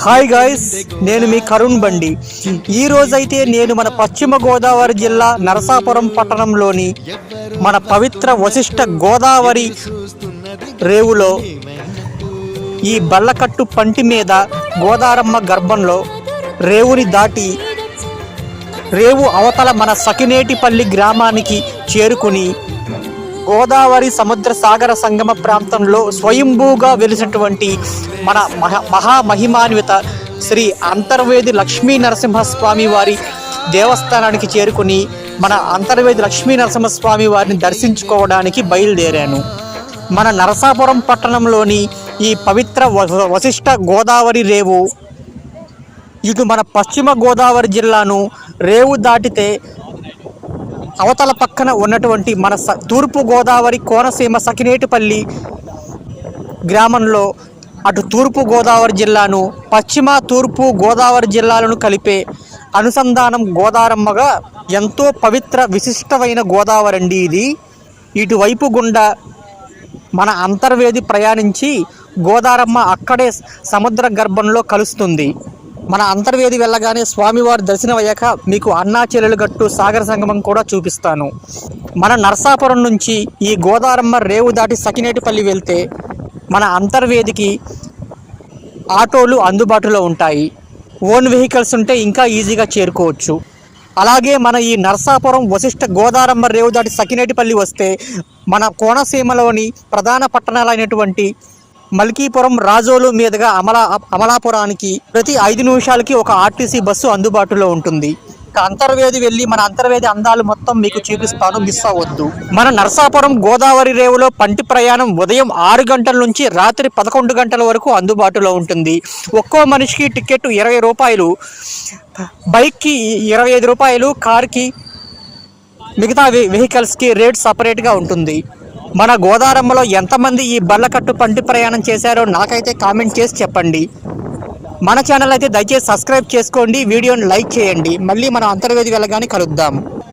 Hi guys, నేను మీ కరుణ్ బండి. ఈ రోజైతే నేను మన పశ్చిమ గోదావరి జిల్లా నరసాపురం పట్టణంలోని మన పవిత్ర వశిష్ఠ గోదావరి రేవులో ఈ బల్లకట్టు పంటి మీద గోదారమ్మ గర్భంలో రేవుని దాటి రేవు అవతల మన సకినేటిపల్లి గ్రామానికి చేరుకుని గోదావరి సముద్ర సాగర సంగమ ప్రాంతంలో స్వయంభూగా వెలిసినటువంటి మన మహామహిమాన్విత శ్రీ అంతర్వేది లక్ష్మీ నరసింహస్వామి వారి దేవస్థానానికి చేరుకుని మన అంతర్వేది లక్ష్మీ నరసింహస్వామి వారిని దర్శించుకోవడానికి బయలుదేరాను. మన నరసాపురం పట్టణంలోని ఈ పవిత్ర వశిష్ఠ గోదావరి రేవు ఇటు మన పశ్చిమ గోదావరి జిల్లాను రేవు దాటితే అవతల పక్కన ఉన్నటువంటి మన తూర్పు గోదావరి కోనసీమ సకినేటిపల్లి గ్రామంలో అటు తూర్పు గోదావరి జిల్లాను పశ్చిమ తూర్పు గోదావరి జిల్లాలను కలిపే అనుసంధానం గోదారమ్మగా ఎంతో పవిత్ర విశిష్టమైన గోదావరి అండి ఇది. ఇటువైపు గుండా మన అంతర్వేది ప్రయాణించి గోదారమ్మ అక్కడే సముద్ర గర్భంలో కలుస్తుంది. మన అంతర్వేది వెళ్ళగానే స్వామివారి దర్శనం అయ్యాక మీకు అన్నాచెల్లెలు గట్టు సాగర సంగమం కూడా చూపిస్తాను. మన నరసాపురం నుంచి ఈ గోదారమ్మ రేవు దాటి సకినేటిపల్లి వెళ్తే మన అంతర్వేదికి ఆటోలు అందుబాటులో ఉంటాయి. ఓన్ వెహికల్స్ ఉంటే ఇంకా ఈజీగా చేరుకోవచ్చు. అలాగే మన ఈ నరసాపురం వశిష్ఠ గోదారమ్మ రేవు దాటి సకినేటిపల్లి వస్తే మన కోనసీమలోని ప్రధాన పట్టణాలైనటువంటి మల్కీపురం, రాజోలు మీదుగా అమలాపురానికి ప్రతి 5 నిమిషాలకి ఒక ఆర్టీసీ బస్సు అందుబాటులో ఉంటుంది. అంతర్వేది వెళ్ళి మన అంతర్వేది అందాలు మొత్తం మీకు చూపిస్తాను, మిస్ అవ్వద్దు. మన నరసాపురం గోదావరి రేవులో పంటి ప్రయాణం ఉదయం 6 గంటల నుంచి రాత్రి 11 గంటల వరకు అందుబాటులో ఉంటుంది. ఒక్కో మనిషికి టికెట్ 20 రూపాయలు, బైక్కి 25 రూపాయలు, కార్కి మిగతా వెహికల్స్కి రేట్ సపరేట్గా ఉంటుంది. మన గోదారమ్మలో ఎంతమంది ఈ బల్లకట్టు పంటి ప్రయాణం చేశారో నాకైతే కామెంట్ చేసి చెప్పండి. మన ఛానల్ అయితే దయచేసి సబ్స్క్రైబ్ చేసుకోండి, వీడియోని లైక్ చేయండి. మళ్ళీ మనం అంతర్వేది వెళ్ళగానే కలుద్దాం.